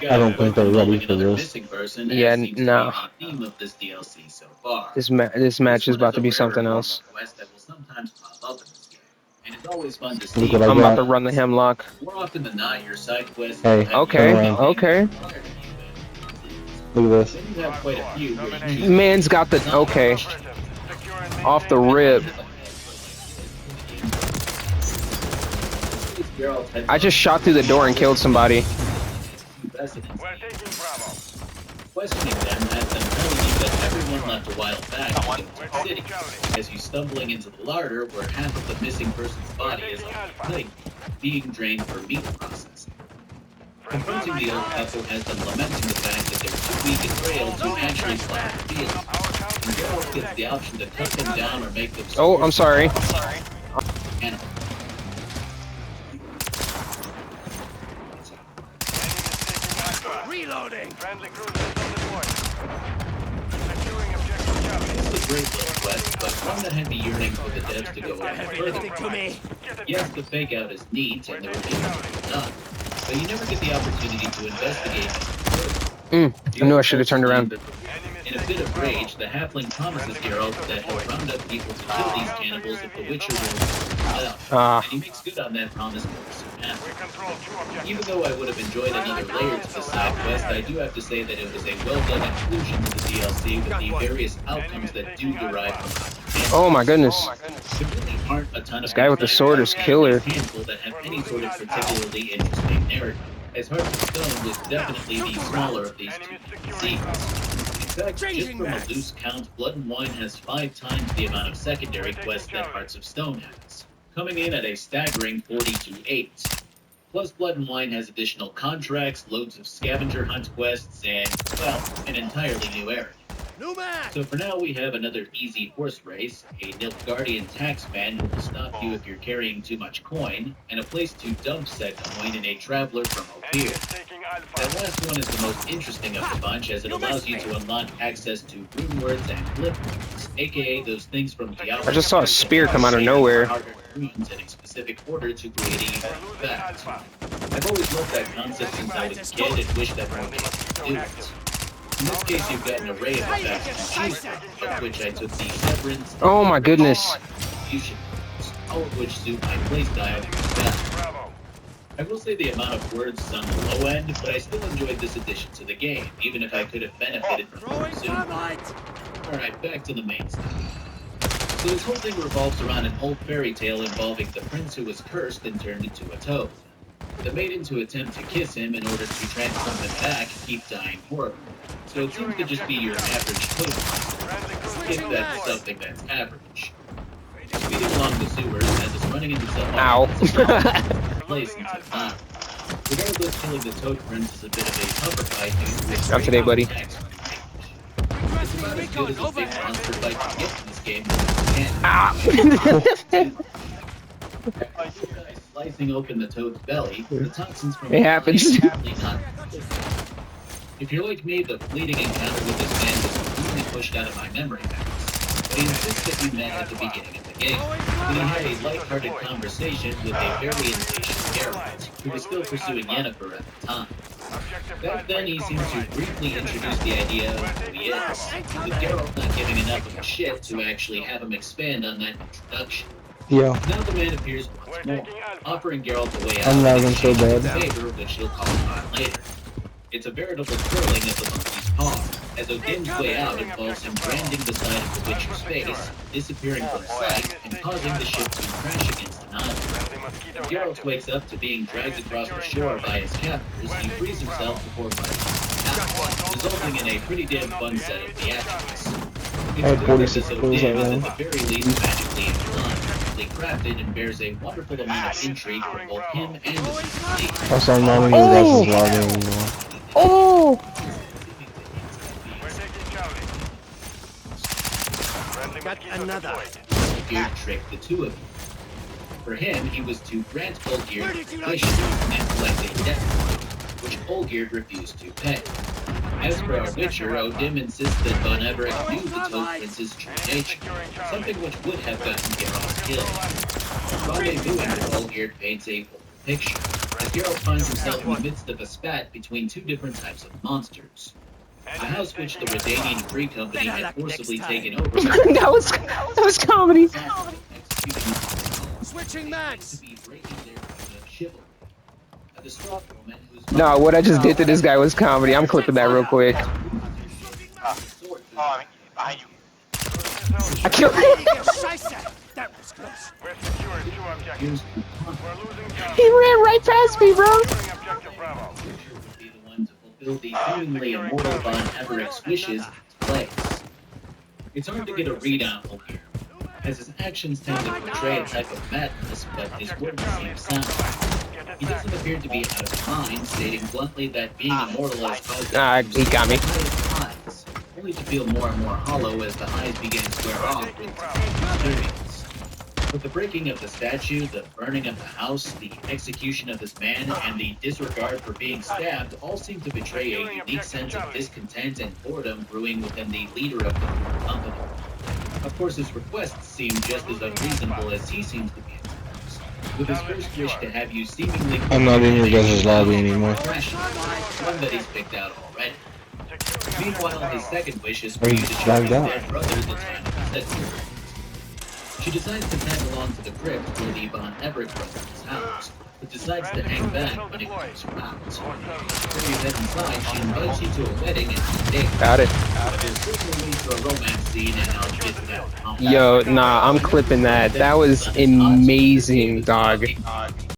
I don't think they're ready for this. Yeah, no. This match is about to be something else. Look what I I'm about to got. run the hemlock. Hey, turn Okay, around. okay. Look at this. Man's got the okay off the rib. I just shot through the door and killed somebody. Questioning them has them telling you that everyone left a while back to the city, as you stumbling into the larder where half of the missing person's body is on the plate, being drained for meat processing. Confronting the old couple has them lamenting the fact that they're too weak and frail to actually fly the field. And Geralt gets the option to cut them down or make them Oh, I'm sorry. animal. Reloading. Friendly cruisers on the board. Securing objective Charlie. It's a great little quest, but one that had me yearning for the devs to go a little further. To me. Yes, the fake out is neat and there would be nothing done, but you never get the opportunity to investigate it. I knew I should have turned around. In a bit of rage, the halfling promises Geralt that he'll round up people to kill these cannibals if the Witcher will well, and he makes good on that promise soon after. Even though I would have enjoyed another layer to the side quest, I do have to say that it was a well-done inclusion to the DLC with the various outcomes that do derive from it. Oh my goodness. There really aren't a ton of This guy with the sword is killer. handful that have any sort of particularly interesting narrative, as Hearts of Stone was definitely the smaller of these two scenes. In fact, just from a loose count, Blood and Wine has 5 times the amount of secondary quests that Hearts of Stone has, coming in at a staggering 40 to 8. Plus, Blood and Wine has additional contracts, loads of scavenger hunt quests, and, well, an entirely new area. So for now, we have another easy horse race, a Nilfgaardian taxman who will stop you if you're carrying too much coin, and a place to dump said coin in a traveler from Ophir. That last one is the most interesting of the bunch, as it allows you to unlock access to rune words and flip words, aka those things from Diablo. I just saw a spear come out of nowhere. Runes in a specific order to create a unique effect. I've always loved that concept since I was a kid and wished that more games could do it. In this case, you've got an array of effects to choose from, of which I took the Severance. Oh my goodness. Fusion, all of which suit my playstyle best. I will say the amount of words is on the low end, but I still enjoyed this addition to the game, even if I could have benefited from it sooner. Alright, back to the main stuff. So this whole thing revolves around an old fairy tale involving the prince who was cursed and turned into a toad. The maiden to attempt to kiss him in order to transform him back keep dying horribly. So it seems to just be your average toad monster, if that's something that's average. Speeding along the sewers as it's running into someone place until now. Regardless, killing the toad prince is a bit of a tougher fight due to its Not today, buddy. It's about as good as a big monster fight can get in this game as slicing open the toad's belly, the toxins from It happens. not. If you're like me, the fleeting encounter with this man was completely pushed out of my memory banks. But he insists that we met at the beginning of the game, when he had a light-hearted conversation with a very impatient Geralt, who was still pursuing Yennefer at the time. Back then, he seems to briefly introduce the idea of who he is, with Geralt not giving enough of a shit to actually have him expand on that introduction. Yeah. Now the man appears once more, offering Geralt a way out I'm not in even so exchange bad. for favor, which he'll call upon later. It's a veritable curling of the monkey's paw, as Odin's way out involves him branding the side of the Witcher's face, disappearing from sight, and causing the ship to crash against an island. When Geralt wakes up to being dragged across the shore by his captors, he frees himself before fighting, resulting in a pretty damn fun set of theatrics. I had 46 Odin kills is right at now. the very least magically inclined, crafted, and bears a wonderful amount of intrigue for both him and the CC. Also, I'm not even you guys' logging anymore. Oh! Got another. Olgierd tricked the two of them. For him, he was to grant Olgierd wish and collect a debt, which Olgierd refused to pay. As for our Witcher, Odin insists that Von Everett knew the Toad Prince's true nature, something which would have gotten Geralt killed. Rendezvousing with Olgierd paints a full picture, as Geralt finds himself in the midst of a spat between two different types of monsters. A house which the Redanian Free Company had forcibly taken over. that was comedy. Switching mags. To be breaking their chivalry. A distraught woman whose No, what I just did to this guy was comedy. I'm clipping that real quick. Behind you. I killed Scheiße. That was close. We're securing 2 objectives. We're losing ground. He ran right past me, bro. Securing objective Bravo. would be the one to fulfill the seemingly immortal Von Everett's wishes to place. It's hard to get a read on him here, as his actions tend to portray a type of madness, but his words seem sound. He doesn't appear to be out of his mind, stating bluntly that being immortal has caused him He got me. highs, only to feel more and more hollow as the highs begin to wear off with experience. With the breaking of the statue, the burning of the house, the execution of this man, and the disregard for being stabbed all seem to betray a unique sense of discontent and boredom brewing within the leader of the company. Of course, his requests seem just as unreasonable as he seems to be at times. With his first wish to have you seemingly... I'm not in your guys' lobby anymore. One that he's picked out already. Meanwhile, his second wish is for Are you you to show dragged his out? dead brother the time he said so. She decides to tag along to the crypt where the Von Everett brothers is housed, but decides to hang back when it comes around. Before you head inside, she invites you to a wedding and date. Got it. There's certainly leads to a romance scene, and I'll get to that. Yo, nah, I'm clipping that. That was amazing, dog.